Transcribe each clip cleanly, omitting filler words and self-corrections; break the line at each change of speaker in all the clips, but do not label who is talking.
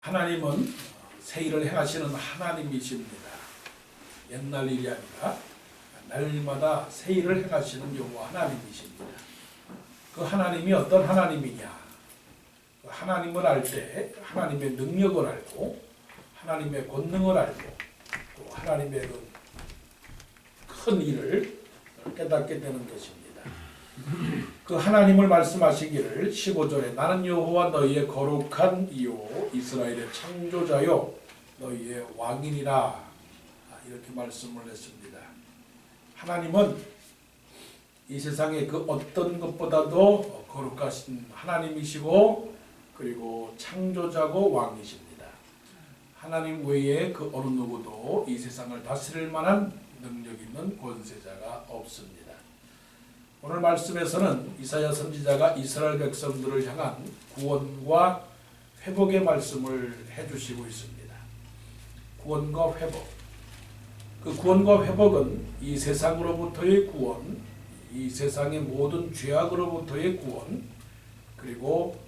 하나님은 새 일을 행하시는 하나님이십니다. 옛날 일이 아니라 날마다 새 일을 행하시는 여호와 하나님이십니다. 그 하나님이 어떤 하나님이냐? 그 하나님을 알 때 하나님의 능력을 알고 하나님의 권능을 알고 또 하나님의 그 큰 일을 깨닫게 되는 것입니다. 그 하나님을 말씀하시기를 15절에 나는 여호와 너희의 거룩한 이요 이스라엘의 창조자요 너희의 왕이니라 이렇게 말씀을 했습니다. 하나님은 이 세상의 그 어떤 것보다도 거룩하신 하나님이시고 그리고 창조자고 왕이십니다. 하나님 외에 그 어느 누구도 이 세상을 다스릴 만한 능력 있는 권세자가 없습니다. 오늘 말씀에서는 이사야 선지자가 이스라엘 백성들을 향한 구원과 회복의 말씀을 해주시고 있습니다. 구원과 회복. 그 구원과 회복은 이 세상으로부터의 구원, 이 세상의 모든 죄악으로부터의 구원, 그리고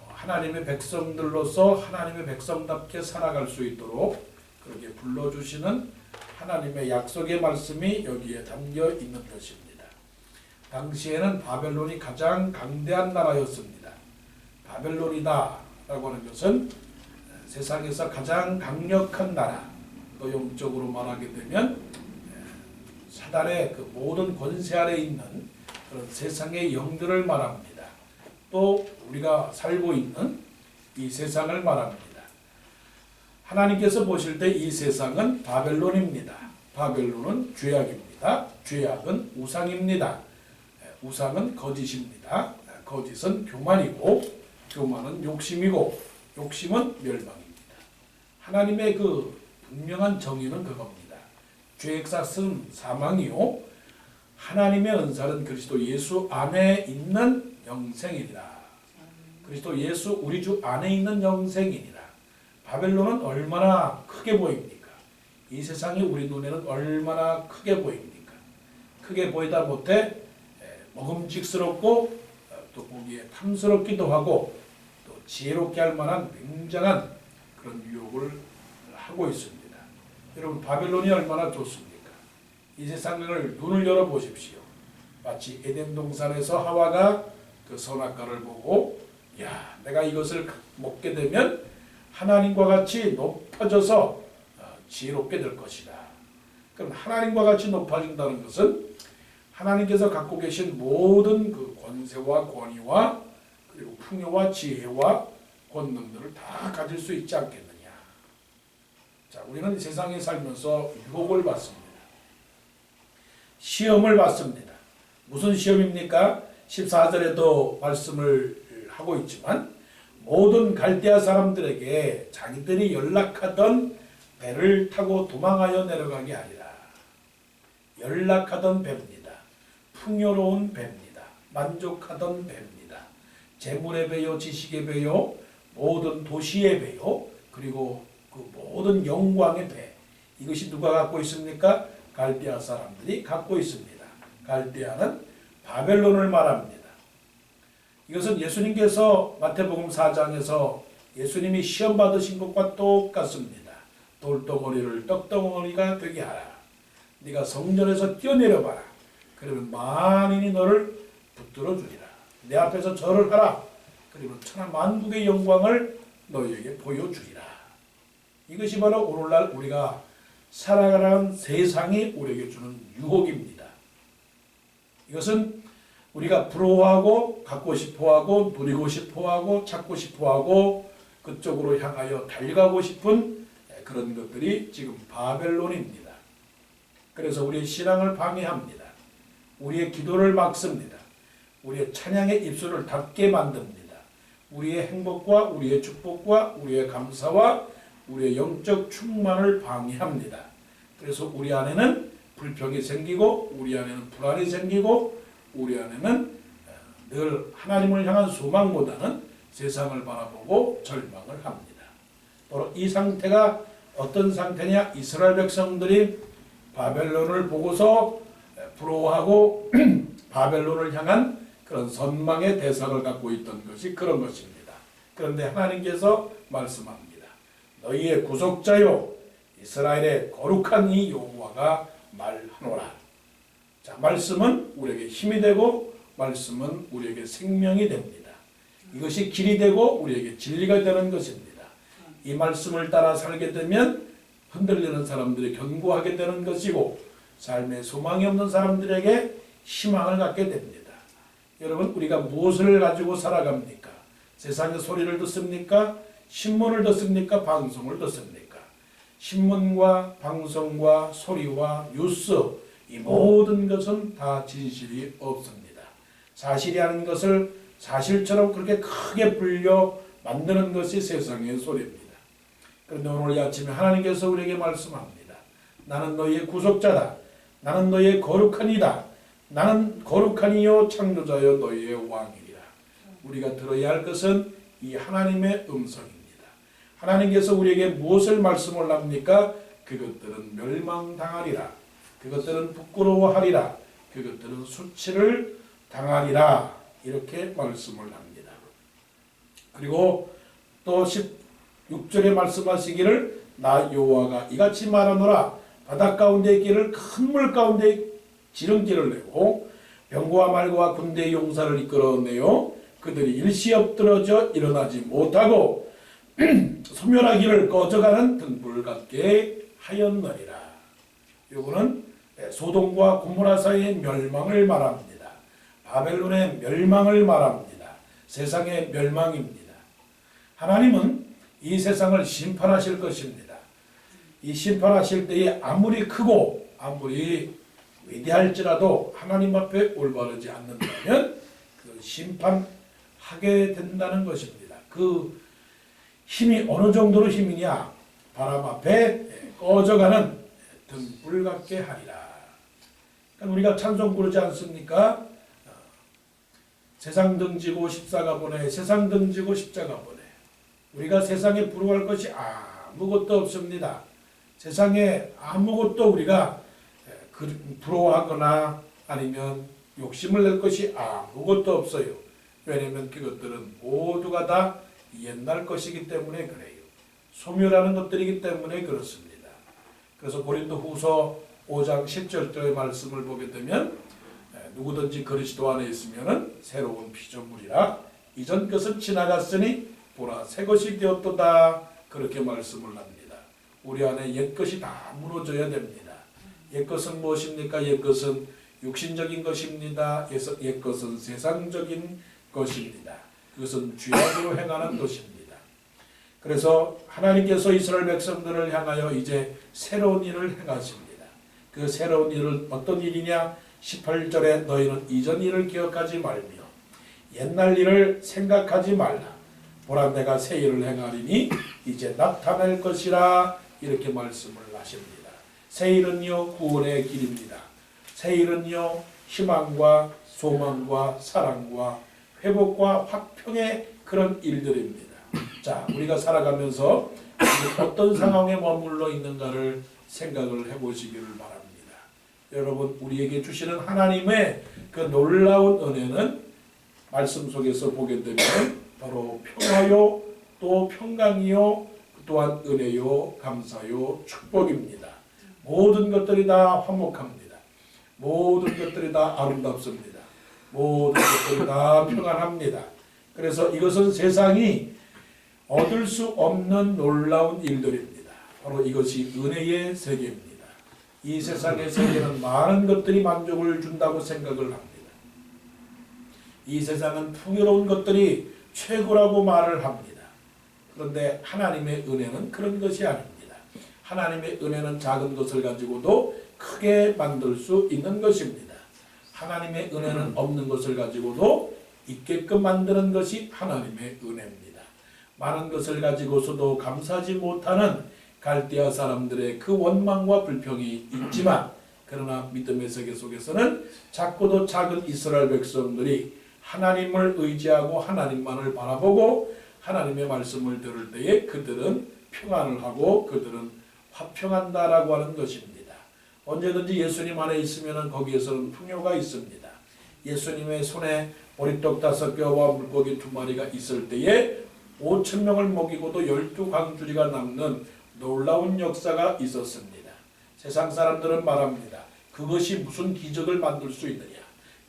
하나님의 백성들로서 하나님의 백성답게 살아갈 수 있도록 그렇게 불러주시는 하나님의 약속의 말씀이 여기에 담겨 있는 것입니다. 당시에는 바벨론이 가장 강대한 나라였습니다. 바벨론이다 라고 하는 것은 세상에서 가장 강력한 나라, 또 영적으로 말하게 되면 사단의 그 모든 권세 아래 있는 그런 세상의 영들을 말합니다. 또 우리가 살고 있는 이 세상을 말합니다. 하나님께서 보실 때 이 세상은 바벨론입니다. 바벨론은 죄악입니다. 죄악은 우상입니다. 우상은 거짓입니다. 거짓은 교만이고 교만은 욕심이고 욕심은 멸망입니다. 하나님의 그 분명한 정의는 그겁니다. 죄의 삭은 사망이요 하나님의 은사는 그리스도 예수 안에 있는 영생이니라. 그리스도 예수 우리 주 안에 있는 영생이니라. 바벨론은 얼마나 크게 보입니까? 이 세상이 우리 눈에는 얼마나 크게 보입니까? 크게 보이다 못해 먹음직스럽고 또 보기에 탐스럽기도 하고 또 지혜롭게 할 만한 굉장한 그런 유혹을 하고 있습니다. 여러분 바벨론이 얼마나 좋습니까? 이 세상을 눈을 열어 보십시오. 마치 에덴 동산에서 하와가 그 선악과를 보고 야 내가 이것을 먹게 되면 하나님과 같이 높아져서 지혜롭게 될 것이다. 그럼 하나님과 같이 높아진다는 것은 하나님께서 갖고 계신 모든 그 권세와 권위와 그리고 풍요와 지혜와 권능들을 다 가질 수 있지 않겠느냐. 자, 우리는 이 세상에 살면서 유혹을 받습니다. 시험을 받습니다. 무슨 시험입니까? 14절에도 말씀을 하고 있지만 모든 갈대아 사람들에게 자기들이 연락하던 배를 타고 도망하여 내려가게 하리라. 연락하던 배입니다. 풍요로운 배입니다. 만족하던 배입니다. 재물의 배요, 지식의 배요, 모든 도시의 배요, 그리고 그 모든 영광의 배. 이것이 누가 갖고 있습니까? 갈대아 사람들이 갖고 있습니다. 갈대아는 바벨론을 말합니다. 이것은 예수님께서 마태복음 4장에서 예수님이 시험 받으신 것과 똑같습니다. 돌덩어리를 떡덩어리가 되게 하라. 네가 성전에서 뛰어내려봐라. 그러면 만인이 너를 붙들어 주리라. 내 앞에서 절을 하라. 그러면 천하 만국의 영광을 너희에게 보여주리라. 이것이 바로 오늘날 우리가 살아가는 세상이 우리에게 주는 유혹입니다. 이것은 우리가 부러워하고 갖고 싶어하고 누리고 싶어하고 찾고 싶어하고 그쪽으로 향하여 달려가고 싶은 그런 것들이 지금 바벨론입니다. 그래서 우리의 신앙을 방해합니다. 우리의 기도를 막습니다. 우리의 찬양의 입술을 닫게 만듭니다. 우리의 행복과 우리의 축복과 우리의 감사와 우리의 영적 충만을 방해합니다. 그래서 우리 안에는 불평이 생기고 우리 안에는 불안이 생기고 우리 안에는 늘 하나님을 향한 소망보다는 세상을 바라보고 절망을 합니다. 바로 이 상태가 어떤 상태냐? 이스라엘 백성들이 바벨론을 보고서 부러워하고 바벨론을 향한 그런 선망의 대상을 갖고 있던 것이 그런 것입니다. 그런데 하나님께서 말씀합니다. 너희의 구속자요 이스라엘의 거룩한 이 여호와가 말하노라. 자, 말씀은 우리에게 힘이 되고 말씀은 우리에게 생명이 됩니다. 이것이 길이 되고 우리에게 진리가 되는 것입니다. 이 말씀을 따라 살게 되면 흔들리는 사람들이 견고하게 되는 것이고 삶에 소망이 없는 사람들에게 희망을 갖게 됩니다. 여러분, 우리가 무엇을 가지고 살아갑니까? 세상의 소리를 듣습니까? 신문을 듣습니까? 방송을 듣습니까? 신문과 방송과 소리와 뉴스, 이 모든 것은 다 진실이 없습니다. 사실이라는 것을 사실처럼 그렇게 크게 불려 만드는 것이 세상의 소리입니다. 그런데 오늘 아침에 하나님께서 우리에게 말씀합니다. 나는 너희의 구속자다. 나는 너희의 거룩한 이다. 나는 거룩한 이요 창조자여 너희의 왕이리라. 우리가 들어야 할 것은 이 하나님의 음성입니다. 하나님께서 우리에게 무엇을 말씀을 합니까? 그것들은 멸망당하리라. 그것들은 부끄러워하리라. 그것들은 수치를 당하리라. 이렇게 말씀을 합니다. 그리고 또 16절에 말씀하시기를 나 여호와가 이같이 말하노라. 바다 가운데 길을 큰 물 가운데 지름길을 내고 병거와 말과 군대의 용사를 이끌어내어 그들이 일시 엎드러져 일어나지 못하고 소멸하기를 꺼져가는 등불 같게 하였느니라. 이거는 소돔과 고모라 사이의 멸망을 말합니다. 바벨론의 멸망을 말합니다. 세상의 멸망입니다. 하나님은 이 세상을 심판하실 것입니다. 이 심판하실 때에 아무리 크고 아무리 위대할지라도 하나님 앞에 올바르지 않는다면 그 심판하게 된다는 것입니다. 그 힘이 어느 정도로 힘이냐? 바람 앞에 꺼져가는 등불 같게 하리라. 그러니까 우리가 찬송 부르지 않습니까? 세상 등지고 십자가 보내, 세상 등지고 십자가 보내. 우리가 세상에 부러워할 것이 아무것도 없습니다. 세상에 아무것도 우리가 부러워하거나 아니면 욕심을 낼 것이 아무것도 없어요. 왜냐하면 그것들은 모두가 다 옛날 것이기 때문에 그래요. 소멸하는 것들이기 때문에 그렇습니다. 그래서 고린도후서 5장 10절의 말씀을 보게 되면 누구든지 그리스도 안에 있으면 새로운 피조물이라 이전 것은 지나갔으니 보라 새 것이 되었도다. 그렇게 말씀을 합니다. 우리 안에 옛것이 다 무너져야 됩니다. 옛것은 무엇입니까? 옛것은 육신적인 것입니다. 옛것은 세상적인 것입니다. 그것은 죄악으로 행하는 것입니다. 그래서 하나님께서 이스라엘 백성들을 향하여 이제 새로운 일을 행하십니다. 그 새로운 일은 어떤 일이냐? 18절에 너희는 이전 일을 기억하지 말며 옛날 일을 생각하지 말라. 보라 내가 새 일을 행하리니 이제 나타날 것이라. 이렇게 말씀을 하십니다. 새 일은요 구원의 길입니다. 새 일은요 희망과 소망과 사랑과 회복과 화평의 그런 일들입니다. 자, 우리가 살아가면서 어떤 상황에 머물러 있는가를 생각을 해보시기를 바랍니다. 여러분, 우리에게 주시는 하나님의 그 놀라운 은혜는 말씀 속에서 보게 되면 바로 평화요 또 평강이요 또한 은혜요 감사요 축복입니다. 모든 것들이 다 화목합니다. 모든 것들이 다 아름답습니다. 모든 것들이 다 평안합니다. 그래서 이것은 세상이 얻을 수 없는 놀라운 일들입니다. 바로 이것이 은혜의 세계입니다. 이 세상의 세계는 많은 것들이 만족을 준다고 생각을 합니다. 이 세상은 풍요로운 것들이 최고라고 말을 합니다. 그런데 하나님의 은혜는 그런 것이 아닙니다. 하나님의 은혜는 작은 것을 가지고도 크게 만들 수 있는 것입니다. 하나님의 은혜는 없는 것을 가지고도 있게끔 만드는 것이 하나님의 은혜입니다. 많은 것을 가지고서도 감사하지 못하는 갈대아 사람들의 그 원망과 불평이 있지만 그러나 믿음의 세계 속에서는 작고도 작은 이스라엘 백성들이 하나님을 의지하고 하나님만을 바라보고 하나님의 말씀을 들을 때에 그들은 평안을 하고 그들은 화평한다라고 하는 것입니다. 언제든지 예수님 안에 있으면 거기에서는 풍요가 있습니다. 예수님의 손에 보리떡 5개와 물고기 2마리가 있을 때에 5천 명을 먹이고도 12광주리가 남는 놀라운 역사가 있었습니다. 세상 사람들은 말합니다. 그것이 무슨 기적을 만들 수 있느냐?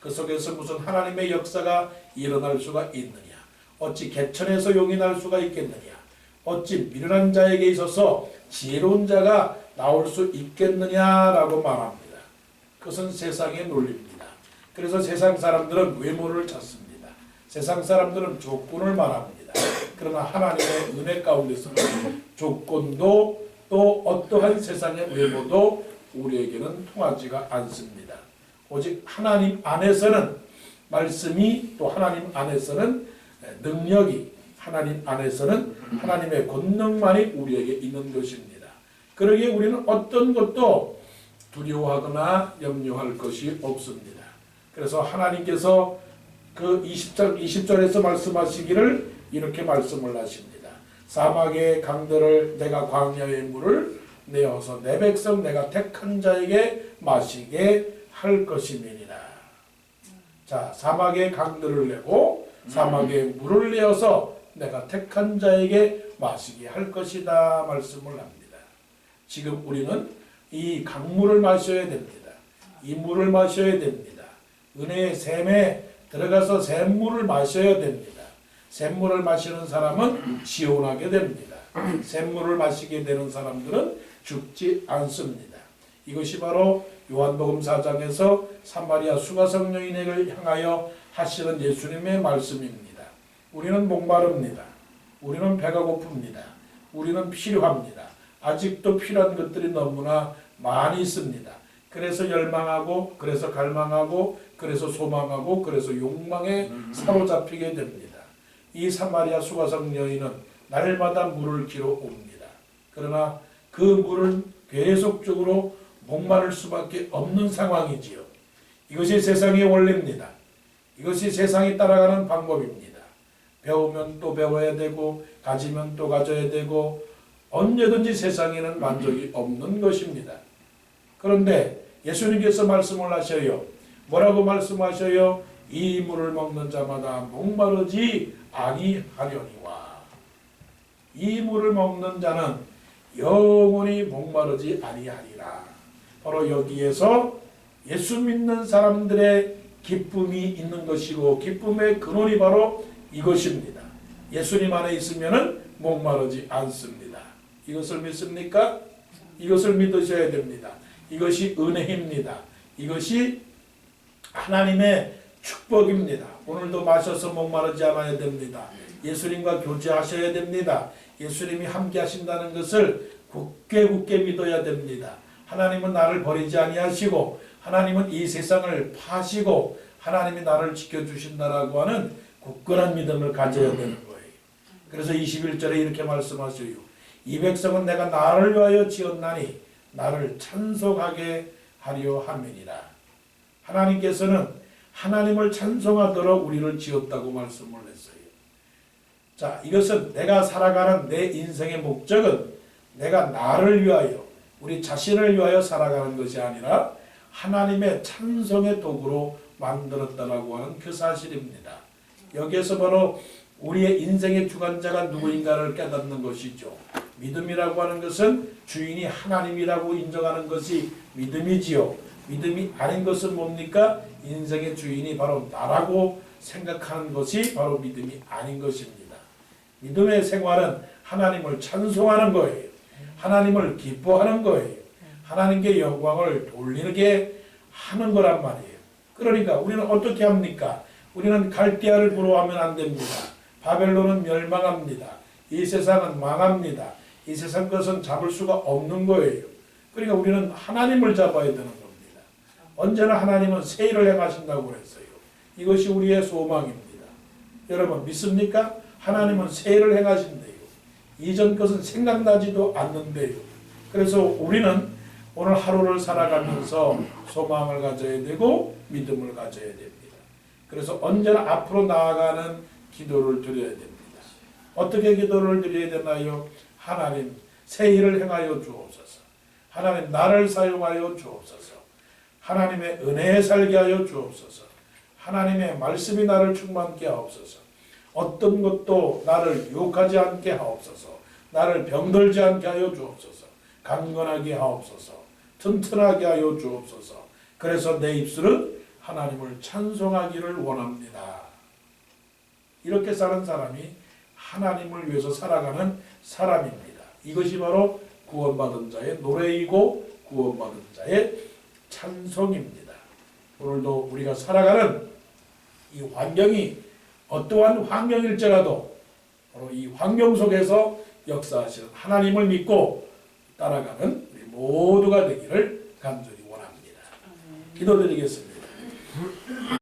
그 속에서 무슨 하나님의 역사가 일어날 수가 있느냐? 어찌 개천에서 용이 날 수가 있겠느냐? 어찌 미련한 자에게 있어서 지혜로운 자가 나올 수 있겠느냐라고 말합니다. 그것은 세상의 논리입니다. 그래서 세상 사람들은 외모를 찾습니다. 세상 사람들은 조건을 말합니다. 그러나 하나님의 은혜 가운데서는 조건도 또 어떠한 세상의 외모도 우리에게는 통하지가 않습니다. 오직 하나님 안에서는 말씀이 또 하나님 안에서는 능력이 하나님 안에서는 하나님의 권능만이 우리에게 있는 것입니다. 그러기에 우리는 어떤 것도 두려워하거나 염려할 것이 없습니다. 그래서 하나님께서 그 20절에서 말씀하시기를 이렇게 말씀을 하십니다. 사막의 강들을 내가 광야의 물을 내어서 내 백성 내가 택한 자에게 마시게 할 것임이니라. 자, 사막의 강들을 내고 사막의 물을 내어서 내가 택한 자에게 마시게 할 것이다 말씀을 합니다. 지금 우리는 이 강물을 마셔야 됩니다. 이 물을 마셔야 됩니다. 은혜의 샘에 들어가서 샘물을 마셔야 됩니다. 샘물을 마시는 사람은 시원하게 됩니다. 샘물을 마시게 되는 사람들은 죽지 않습니다. 이것이 바로 요한복음 4장에서 사마리아 수가성 여인을 향하여 하시는 예수님의 말씀입니다. 우리는 목마릅니다. 우리는 배가 고픕니다. 우리는 필요합니다. 아직도 필요한 것들이 너무나 많이 있습니다. 그래서 열망하고 그래서 갈망하고 그래서 소망하고 그래서 욕망에 사로잡히게 됩니다. 이 사마리아 수가성 여인은 날마다 물을 기러 옵니다. 그러나 그 물은 계속적으로 목마를 수밖에 없는 상황이지요. 이것이 세상의 원리입니다. 이것이 세상이 따라가는 방법입니다. 배우면 또 배워야 되고 가지면 또 가져야 되고 언제든지 세상에는 만족이 없는 것입니다. 그런데 예수님께서 말씀을 하셔요. 뭐라고 말씀하셔요? 이 물을 먹는 자마다 목마르지 아니하려니와. 이 물을 먹는 자는 영원히 목마르지 아니하리라. 바로 여기에서 예수 믿는 사람들의 기쁨이 있는 것이고 기쁨의 근원이 바로 이것입니다. 예수님 안에 있으면 목마르지 않습니다. 이것을 믿습니까? 이것을 믿으셔야 됩니다. 이것이 은혜입니다. 이것이 하나님의 축복입니다. 오늘도 마셔서 목마르지 않아야 됩니다. 예수님과 교제하셔야 됩니다. 예수님이 함께 하신다는 것을 굳게 믿어야 됩니다. 하나님은 나를 버리지 아니하시고 하나님은 이 세상을 파시고 하나님이 나를 지켜주신다라고 하는 굳건한 믿음을 가져야 되는 거예요. 그래서 21절에 이렇게 말씀하셔요. 이 백성은 내가 나를 위하여 지었나니 나를 찬송하게 하려 함이니라. 하나님께서는 하나님을 찬송하도록 우리를 지었다고 말씀을 했어요. 자, 이것은 내가 살아가는 내 인생의 목적은 내가 나를 위하여 우리 자신을 위하여 살아가는 것이 아니라 하나님의 찬송의 도구로 만들었다라고 하는 그 사실입니다. 여기에서 바로 우리의 인생의 주관자가 누구인가를 깨닫는 것이죠. 믿음이라고 하는 것은 주인이 하나님이라고 인정하는 것이 믿음이지요. 믿음이 아닌 것은 뭡니까? 인생의 주인이 바로 나라고 생각하는 것이 바로 믿음이 아닌 것입니다. 믿음의 생활은 하나님을 찬송하는 거예요. 하나님을 기뻐하는 거예요. 하나님께 영광을 돌리게 하는 거란 말이에요. 그러니까 우리는 어떻게 합니까? 우리는 갈대아를 부러워하면 안 됩니다. 바벨론은 멸망합니다. 이 세상은 망합니다. 이 세상 것은 잡을 수가 없는 거예요. 그러니까 우리는 하나님을 잡아야 되는 겁니다. 언제나 하나님은 새 일을 행하신다고 했어요. 이것이 우리의 소망입니다. 여러분 믿습니까? 하나님은 새 일을 행하신대요. 이전 것은 생각나지도 않는데요. 그래서 우리는 오늘 하루를 살아가면서 소망을 가져야 되고 믿음을 가져야 됩니다. 그래서 언제나 앞으로 나아가는 기도를 드려야 됩니다. 어떻게 기도를 드려야 되나요? 하나님 새 일을 행하여 주옵소서. 하나님 나를 사용하여 주옵소서. 하나님의 은혜에 살게 하여 주옵소서. 하나님의 말씀이 나를 충만케 하옵소서. 어떤 것도 나를 유혹하지 않게 하옵소서. 나를 병들지 않게 하여 주옵소서. 강건하게 하옵소서. 튼튼하게 하여 주옵소서. 그래서 내 입술은 하나님을 찬송하기를 원합니다. 이렇게 사는 사람이 하나님을 위해서 살아가는 사람입니다. 이것이 바로 구원받은 자의 노래이고 구원받은 자의 찬송입니다. 오늘도 우리가 살아가는 이 환경이 어떠한 환경일지라도 바로 이 환경 속에서 역사하시는 하나님을 믿고 따라가는 우리 모두가 되기를 간절히 원합니다. 기도드리겠습니다.